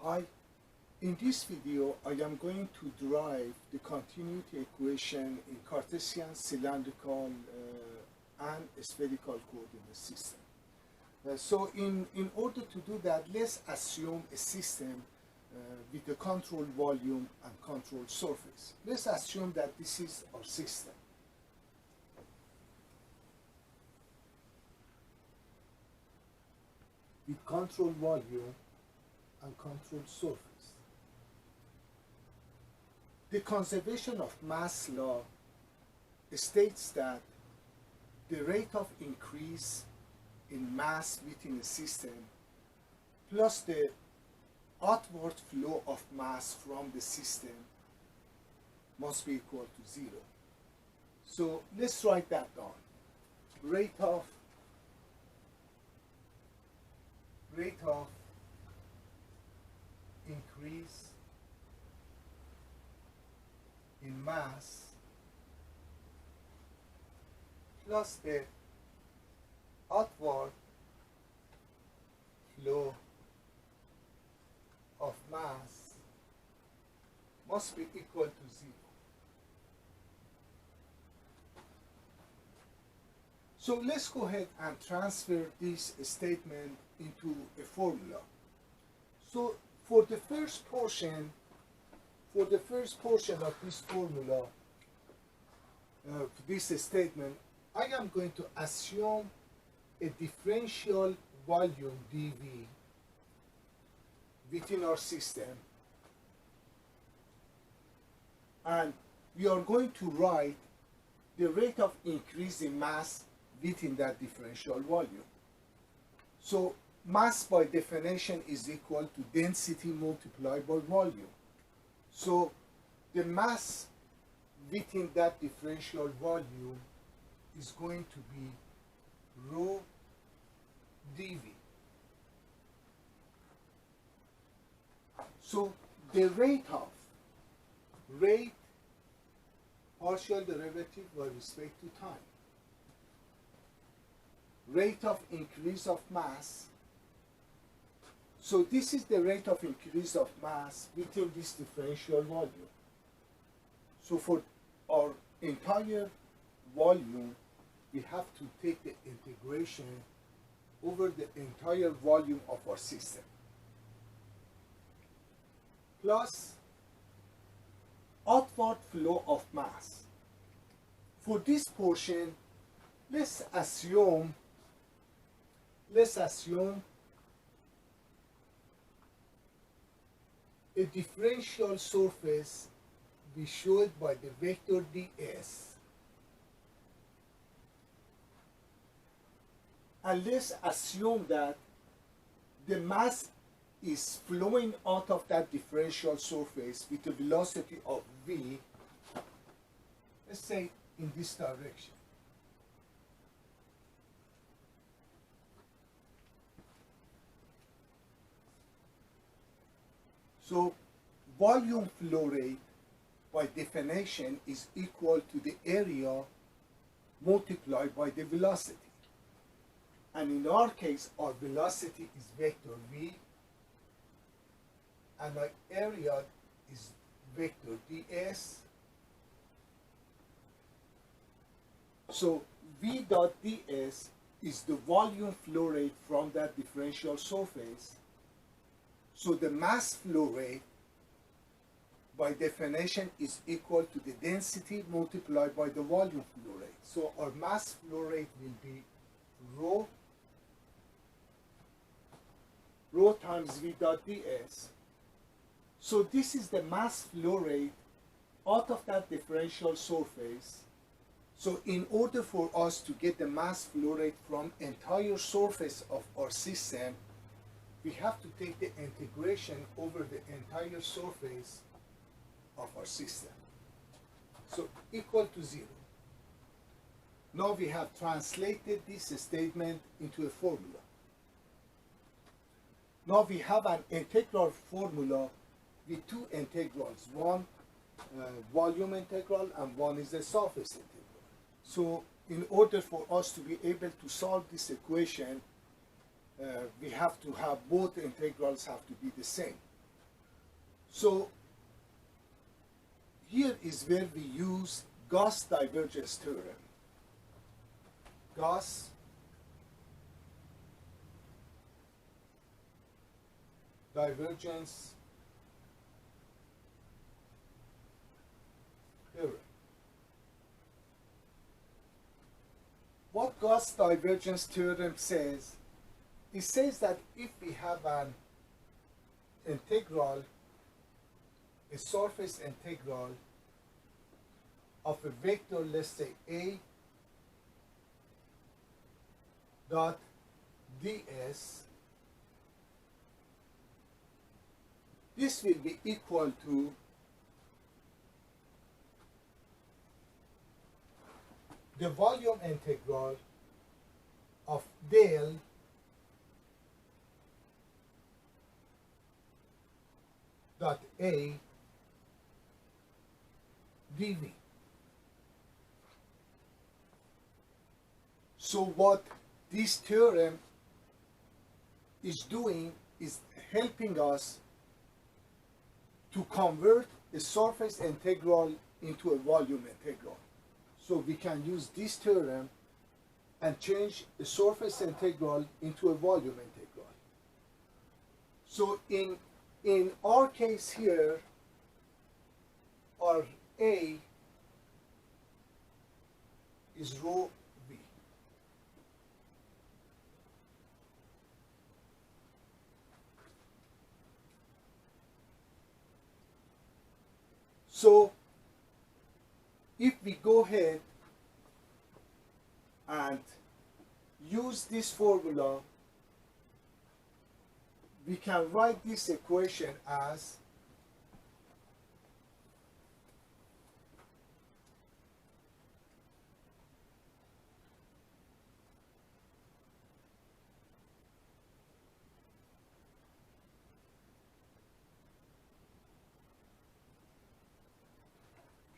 Hi, in this video I am going to derive the continuity equation in Cartesian, cylindrical and spherical coordinate system. So in order to do that, let's assume a system with a control volume and control surface. Let's assume that this is our system. With control volume and control surface. The conservation of mass law states that the rate of increase in mass within a system plus the outward flow of mass from the system must be equal to 0. So let's write that down. Rate of increase in mass plus the outward flow of mass must be equal to 0. So let's go ahead and transfer this statement into a formula. So for the first portion of this formula, this statement, I am going to assume a differential volume dV within our system, and we are going to write the rate of increase in mass within that differential volume. So mass by definition is equal to density multiplied by volume. So the mass within that differential volume is going to be rho dV. So the rate partial derivative with respect to time, rate of increase of mass. So this is the rate of increase of mass within this differential volume. So for our entire volume, we have to take the integration over the entire volume of our system, plus outward flow of mass. For this portion, let's assume a differential surface be showed by the vector ds, and let's assume that the mass is flowing out of that differential surface with a velocity of v, let's say in this direction. So volume flow rate by definition is equal to the area multiplied by the velocity. And in our case, our velocity is vector v, and our area is vector ds. So v dot ds is the volume flow rate from that differential surface. So the mass flow rate by definition is equal to the density multiplied by the volume flow rate. So our mass flow rate will be rho times v dot ds. So this is the mass flow rate out of that differential surface. So in order for us to get the mass flow rate from entire surface of our system, we have to take the integration over the entire surface of our system. So equal to 0. Now we have translated this statement into a formula. Now we have an integral formula with two integrals. One volume integral and one is a surface integral. So in order for us to be able to solve this equation, we have to have both integrals have to be the same. So here is where we use Gauss divergence theorem. Gauss divergence theorem. What Gauss divergence theorem says, it says that if we have an integral, a surface integral of a vector, let's say A dot ds, this will be equal to the volume integral of del dot A dv. So what this theorem is doing is helping us to convert a surface integral into a volume integral. So we can use this theorem and change a surface integral into a volume integral. So in our case here, our A is rho v. So if we go ahead and use this formula, we can write this equation as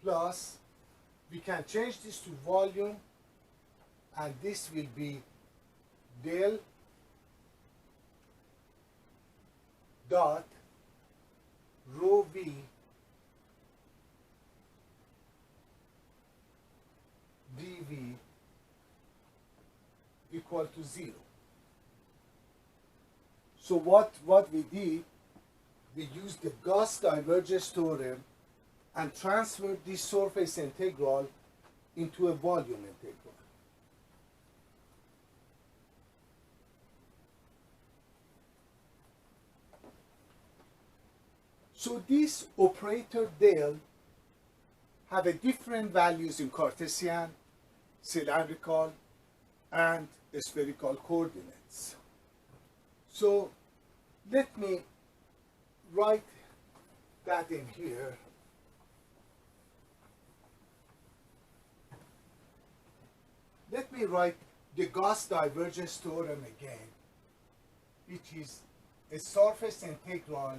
plus, we can change this to volume, and this will be del dot rho v dv equal to 0. So what we did, we used the Gauss divergence theorem and transferred this surface integral into a volume integral. So this operator del have a different values in Cartesian, cylindrical, and spherical coordinates. So let me write that in here. Let me write the Gauss divergence theorem again, which is a surface integral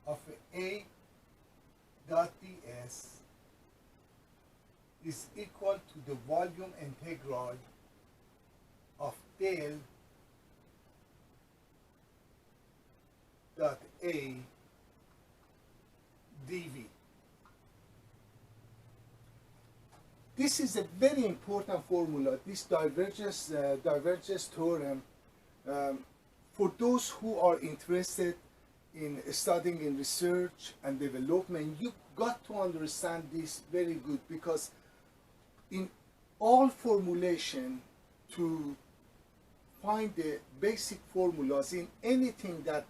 of A dot ds is equal to the volume integral of del dot A dv. This is a very important formula, this divergence theorem. For those who are interested in studying in research and development, you got to understand this very good, because in all formulation, to find the basic formulas in anything that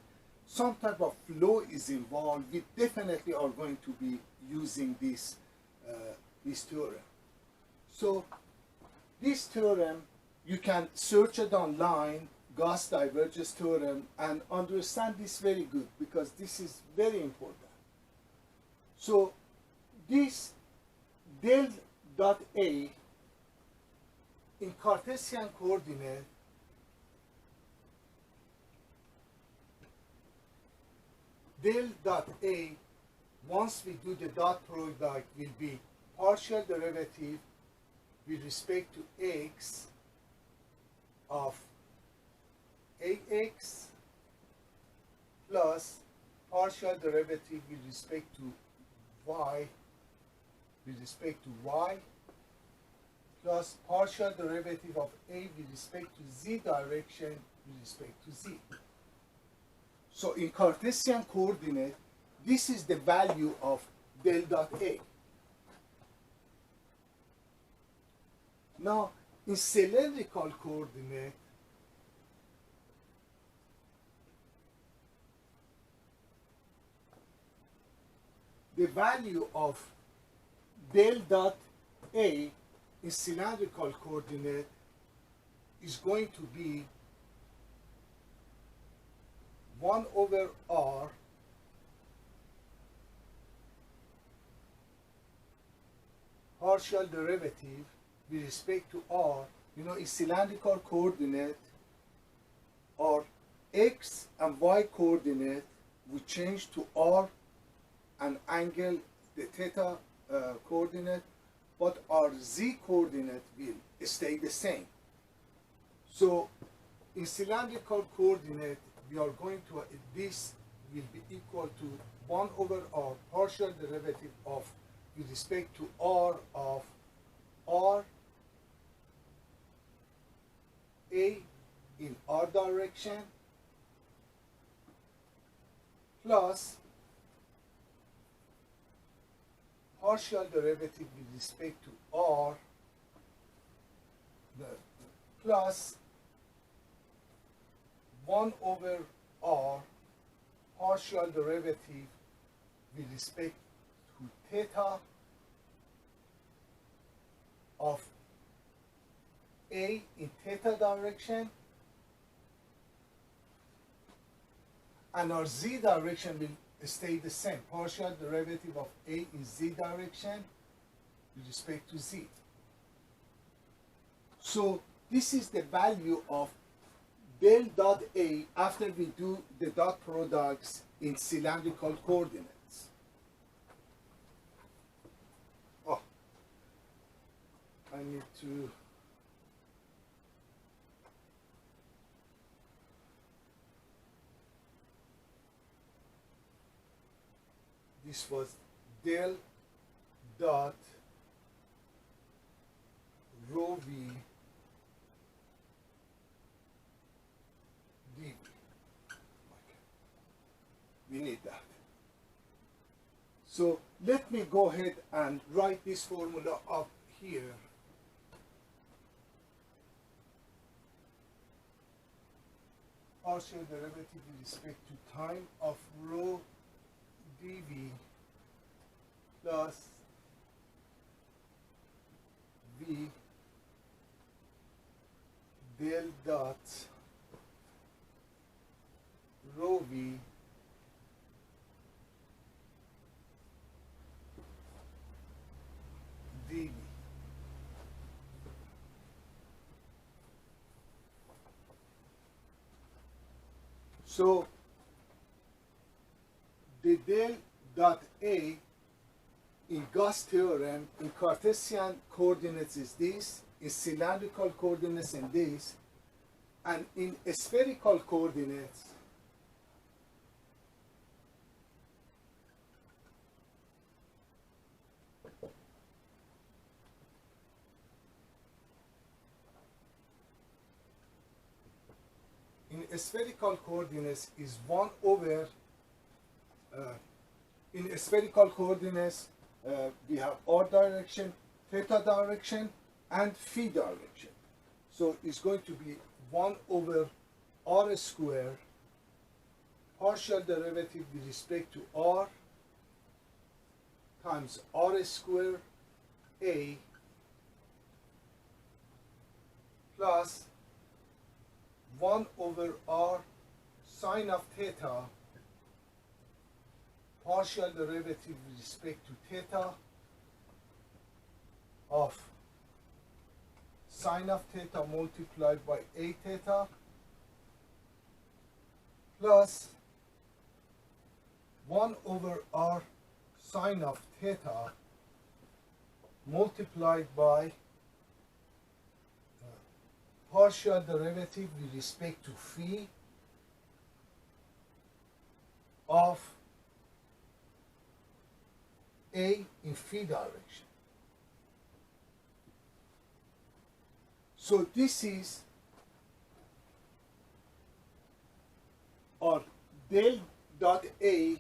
some type of flow is involved, we definitely are going to be using this theorem. So this theorem, you can search it online, Gauss divergence theorem, and understand this very good, because this is very important. So this del dot A in Cartesian coordinate del dot A, once we do the dot product, will be partial derivative with respect to x of ax plus partial derivative with respect to y plus partial derivative of a with respect to z direction with respect to z. So in Cartesian coordinate, this is the value of del dot a. Now, in cylindrical coordinate, the value of del dot a in cylindrical coordinate is going to be 1 over r partial derivative with respect to r. You know, in cylindrical coordinate, our x and y coordinate we change to r and angle, the theta coordinate, but our z coordinate will stay the same. So in cylindrical coordinate, we are going to, this will be equal to 1 over r partial derivative of with respect to r of r a in r direction plus partial derivative with respect to r plus 1 over r partial derivative with respect to theta of a in theta direction, and our z direction will stay the same, partial derivative of a in z direction with respect to z. So this is the value of del dot a after we do the dot products in cylindrical coordinates. Oh, I need to this was del dot rho v dv. We need that. So let me go ahead and write this formula up here. Partial derivative with respect to time of rho dv plus v del dot rho v dv. So the del dot a in Gauss theorem in Cartesian coordinates is this, in cylindrical coordinates and this, and in spherical coordinates is 1 over in spherical coordinates we have r direction, theta direction, and phi direction. So it's going to be 1 over r square partial derivative with respect to r times r square a plus 1 over r sine of theta partial derivative with respect to theta of sine of theta multiplied by a theta plus 1 over r sine of theta multiplied by partial derivative with respect to phi of A in phi direction. So this is our del dot A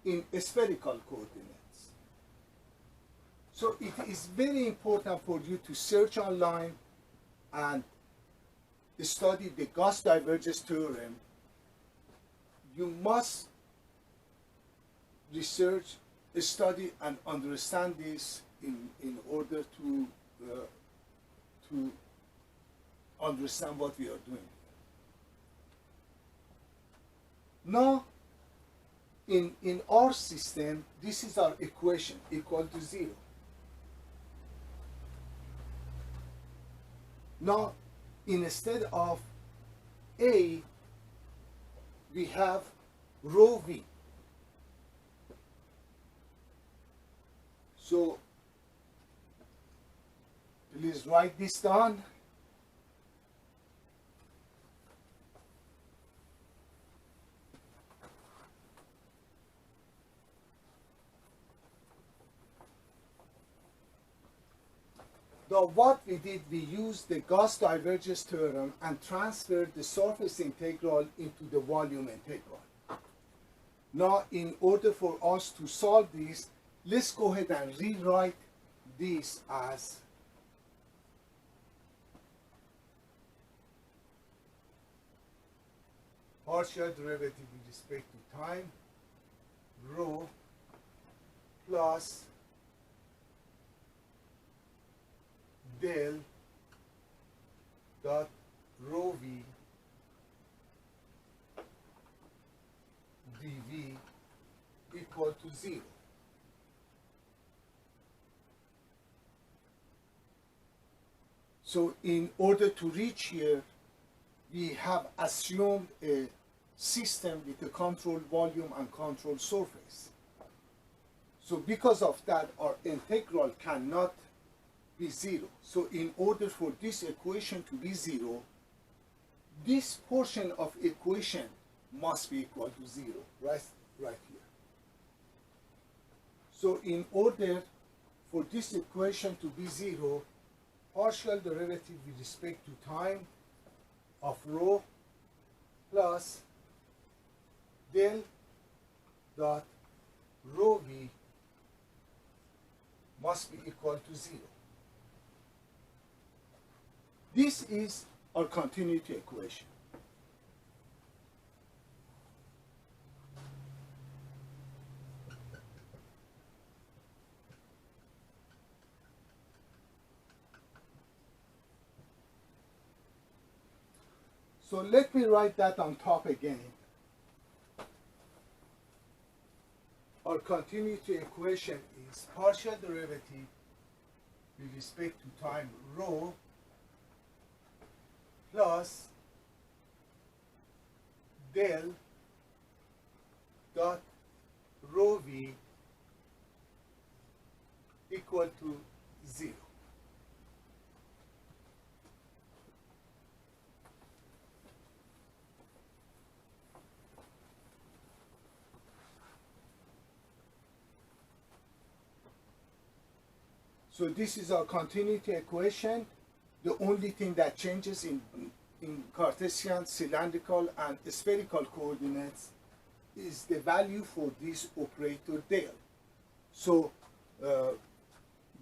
in spherical coordinates. So it is very important for you to search online and study the Gauss divergence theorem. You must research, study, and understand this in order to understand what we are doing. Now, in our system, this is our equation equal to 0. Now, instead of A, we have rho V. So, please write this down. Now what we did, we used the Gauss divergence theorem and transferred the surface integral into the volume integral. Now in order for us to solve this, let's go ahead and rewrite this as partial derivative with respect to time, rho plus del dot rho v dv equal to 0. So in order to reach here, we have assumed a system with a control volume and control surface. So because of that, our integral cannot be 0. So in order for this equation to be 0, this portion of equation must be equal to 0, right here. So in order for this equation to be 0, partial derivative with respect to time of rho plus del dot rho v must be equal to 0. This is our continuity equation. So let me write that on top again. Our continuity equation is partial derivative with respect to time rho plus del dot rho v equal to 0. So this is our continuity equation. The only thing that changes in Cartesian, cylindrical, and spherical coordinates is the value for this operator del. So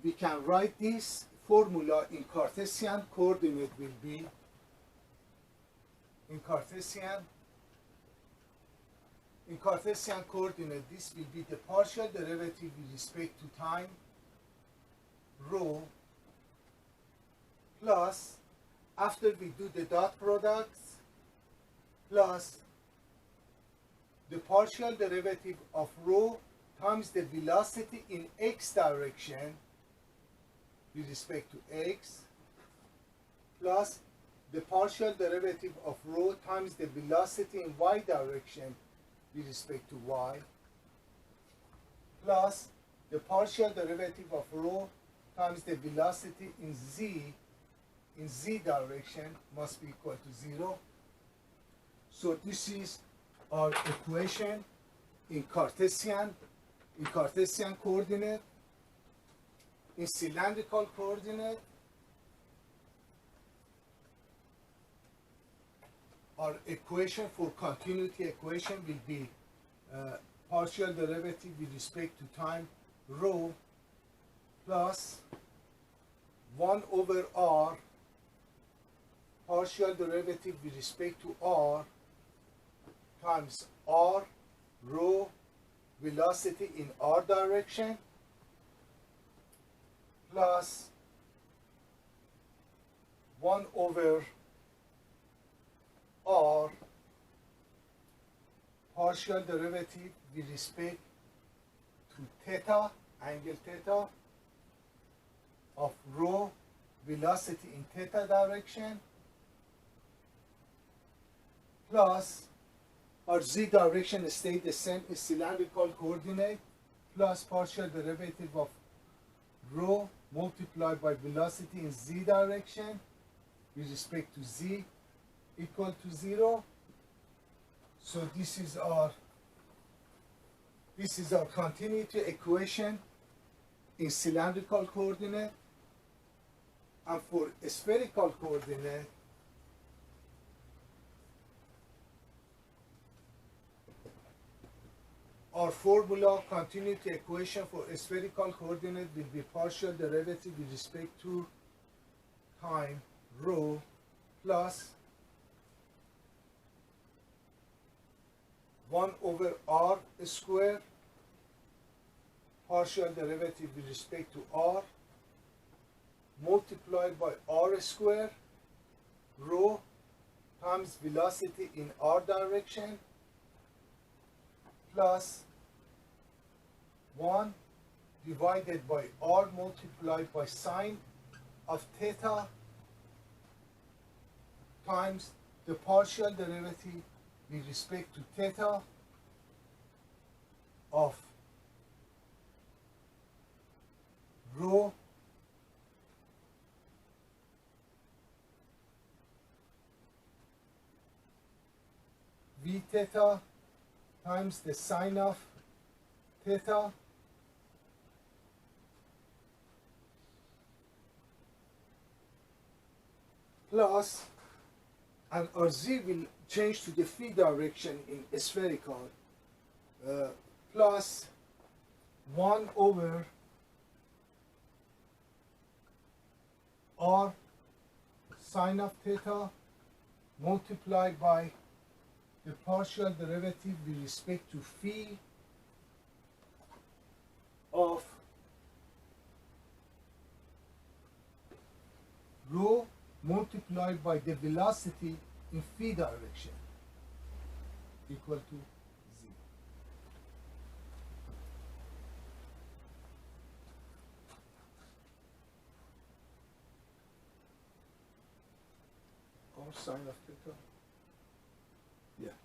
we can write this formula in Cartesian coordinate will be, in Cartesian coordinate, this will be the partial derivative with respect to time rho plus, after we do the dot products, plus the partial derivative of rho times the velocity in x direction with respect to x, plus the partial derivative of rho times the velocity in y direction with respect to y, plus the partial derivative of rho times the velocity in z direction must be equal to 0. So this is our equation in Cartesian in Cartesian coordinate, in cylindrical coordinate, our equation for continuity equation will be partial derivative with respect to time rho plus 1 over r partial derivative with respect to r times r rho velocity in r direction plus 1 over r partial derivative with respect to theta, angle theta, of rho velocity in theta direction plus our z direction stayed the same is cylindrical coordinate plus partial derivative of rho multiplied by velocity in z direction with respect to z equal to 0. So this is our continuity equation in cylindrical coordinate, and for spherical coordinate our formula continuity equation for spherical coordinate will be partial derivative with respect to time rho plus 1 over r square partial derivative with respect to r multiplied by r square rho times velocity in r direction plus 1 divided by r multiplied by sine of theta times the partial derivative with respect to theta of rho v theta times the sine of theta plus, and our z will change to the phi direction in spherical, plus 1 over r sine of theta multiplied by the partial derivative with respect to phi of rho multiplied by the velocity in phi direction equal to 0. Or sine of theta. Yeah.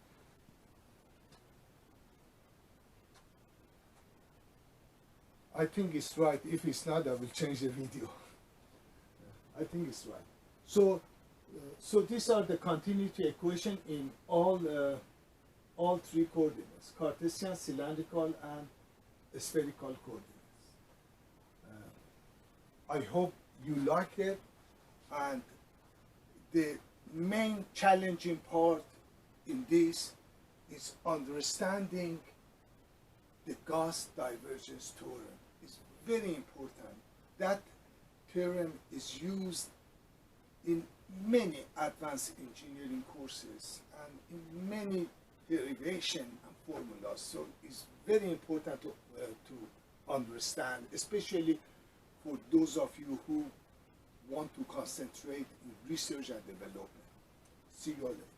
I think it's right. If it's not, I will change the video. I think it's right. So these are the continuity equation in all three coordinates: Cartesian, cylindrical, and spherical coordinates. I hope you liked it, and the main challenging part in this is understanding the Gauss divergence theorem. It's very important. That theorem is used in many advanced engineering courses and in many derivation and formulas. So it's very important to understand, especially for those of you who want to concentrate in research and development. See you all later.